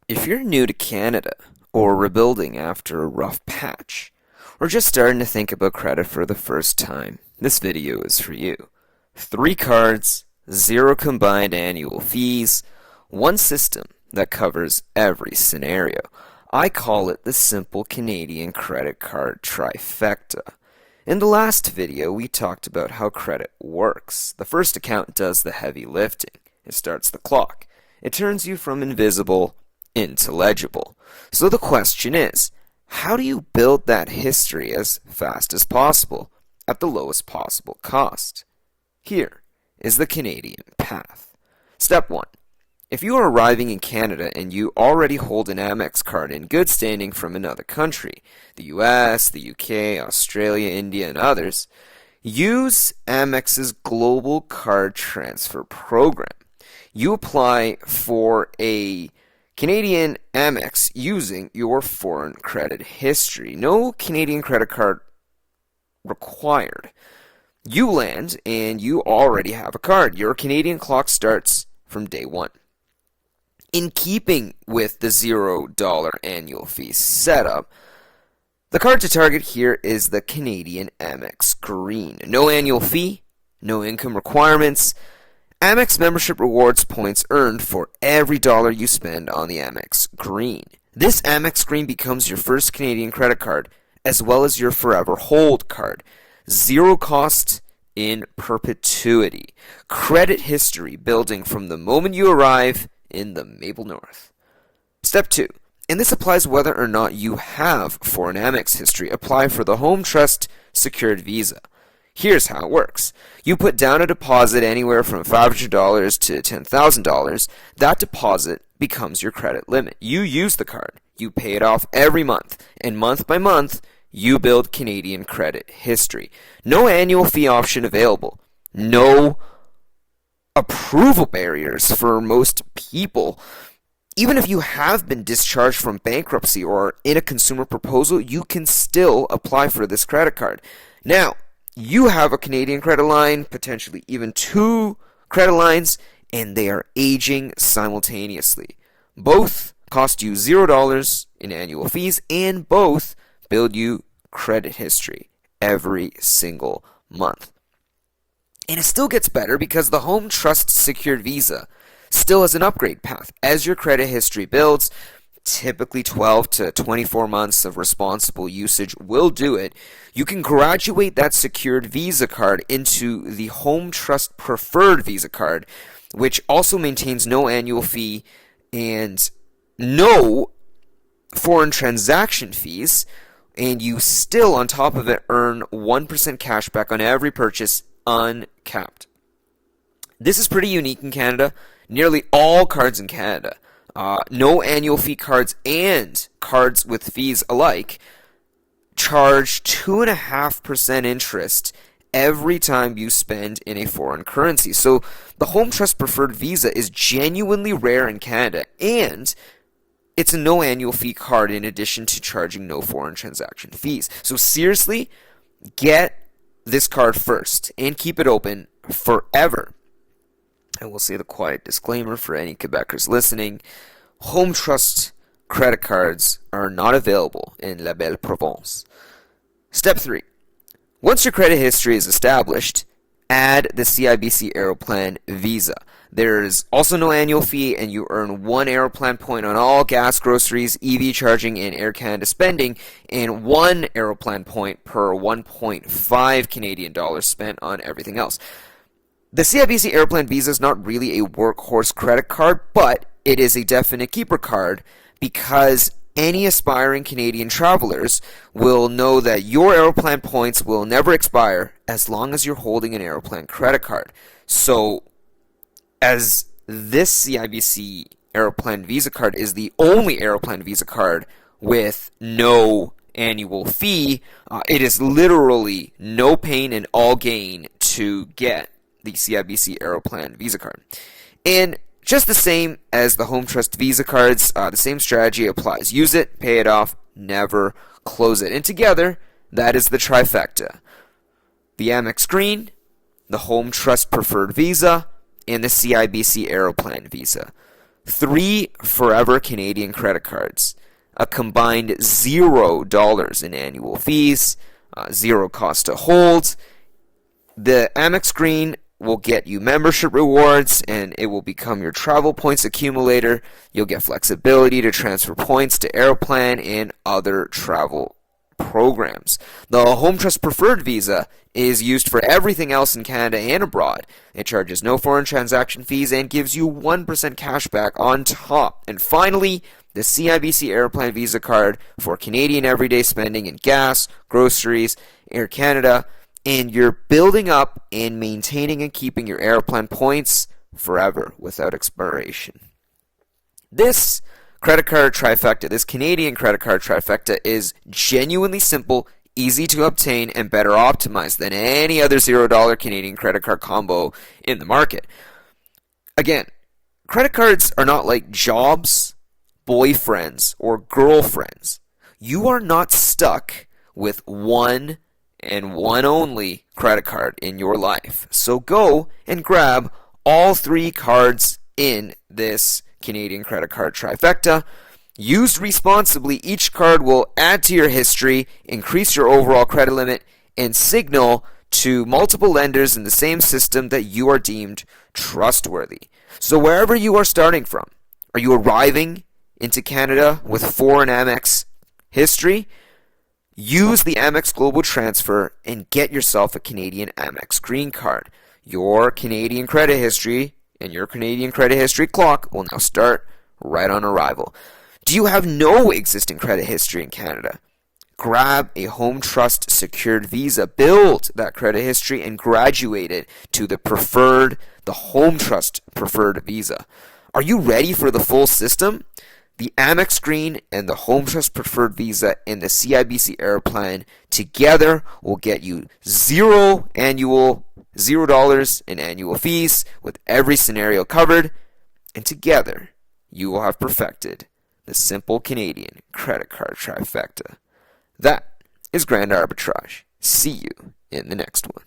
If you're new to Canada, or rebuilding after a rough patch, or just starting to think about credit for the first time, this video is for you. 3 cards, 0 combined annual fees, one system that covers every scenario. I call it the simple Canadian credit card trifecta. In the last video, we talked about how credit works. The first account does the heavy lifting. It starts the clock. It turns you from invisible into legible. So the question is, how do you build that history as fast as possible at the lowest possible cost? Here is the Canadian path. Step 1. If you are arriving in Canada and you already hold an Amex card in good standing from another country, the US, the UK, Australia, India, and others, use Amex's Global Card Transfer Program. You apply for a Canadian Amex using your foreign credit history. No Canadian credit card required. You land and you already have a card. Your Canadian clock starts from day 1. In keeping with the $0 annual fee setup, the card to target here is the Canadian Amex Green. No annual fee, no income requirements. Amex membership rewards points earned for every dollar you spend on the Amex Green. This Amex Green becomes your first Canadian credit card, as well as your forever hold card. 0 cost in perpetuity. Credit history building from the moment you arrive in the Maple North. Step 2. And this applies whether or not you have foreign Amex history. Apply for the Home Trust Secured Visa. Here's how it works. You put down a deposit anywhere from $500 to $10,000. That deposit becomes your credit limit. You use the card. You pay it off every month. And month by month, you build Canadian credit history. No annual fee option available. No approval barriers for most people. Even if you have been discharged from bankruptcy or in a consumer proposal, you can still apply for this credit card. Now, you have a Canadian credit line, potentially even 2 credit lines, and they are aging simultaneously. Both cost you $0 in annual fees, and both build you credit history every single month. And it still gets better because the Home Trust Secured Visa still has an upgrade path. As your credit history builds, typically 12 to 24 months of responsible usage will do it. You can graduate that secured Visa card into the Home Trust Preferred Visa card, which also maintains no annual fee and no foreign transaction fees, and you still, on top of it, earn 1% cash back on every purchase, uncapped. This is pretty unique in Canada. Nearly all cards in Canada, no annual fee cards and cards with fees alike, charge 2.5% interest every time you spend in a foreign currency. So the Home Trust Preferred Visa is genuinely rare in Canada, and it's a no annual fee card in addition to charging no foreign transaction fees. So seriously, get this card first and keep it open forever. I will say the quiet disclaimer for any Quebecers listening. Home Trust credit cards are not available in La Belle Provence. Step 3. Once your credit history is established, add the CIBC Aeroplan Visa. There is also no annual fee, and you earn 1 Aeroplan point on all gas, groceries, EV charging, and Air Canada spending, and 1 Aeroplan point per 1.5 Canadian dollars spent on everything else. The CIBC Aeroplan Visa is not really a workhorse credit card, but it is a definite keeper card because any aspiring Canadian travelers will know that your Aeroplan points will never expire as long as you're holding an Aeroplan credit card. So, as this CIBC Aeroplan Visa card is the only Aeroplan Visa card with no annual fee, it is literally no pain and all gain to get the CIBC Aeroplan Visa card. And just the same as the Home Trust Visa cards, the same strategy applies. Use it, pay it off, never close it. And together, that is the trifecta. The Amex Green, the Home Trust Preferred Visa, and the CIBC Aeroplan Visa. 3 forever Canadian credit cards, a combined $0 in annual fees, 0 cost to hold. The Amex Green will get you membership rewards, and it will become your travel points accumulator. You'll get flexibility to transfer points to Aeroplan and other travel programs. The Home Trust Preferred Visa is used for everything else in Canada and abroad. It charges no foreign transaction fees and gives you 1% cash back on top. And finally, the CIBC Aeroplan Visa card for Canadian everyday spending in gas, groceries, Air Canada, and you're building up and maintaining and keeping your Aeroplan points forever without expiration. This credit card trifecta, this Canadian credit card trifecta, is genuinely simple, easy to obtain, and better optimized than any other $0 Canadian credit card combo in the market. Again, credit cards are not like jobs, boyfriends, or girlfriends. You are not stuck with one and one only credit card in your life. So go and grab all 3 cards in this Canadian credit card trifecta. Used responsibly, each card will add to your history, increase your overall credit limit, and signal to multiple lenders in the same system that you are deemed trustworthy. So wherever you are starting from, are you arriving into Canada with foreign Amex history? Use the Amex Global Transfer and get yourself a Canadian Amex Green Card. Your Canadian credit history and your Canadian credit history clock will now start right on arrival. Do you have no existing credit history in Canada? Grab a Home Trust secured visa, build that credit history, and graduate it to the Home Trust preferred visa. Are you ready for the full system? The Amex Green and the Home Trust Preferred Visa and the CIBC Aeroplan together will get you $0 in annual fees with every scenario covered, and together you will have perfected the simple Canadian credit card trifecta. That is Grand Arbitrage. See you in the next one.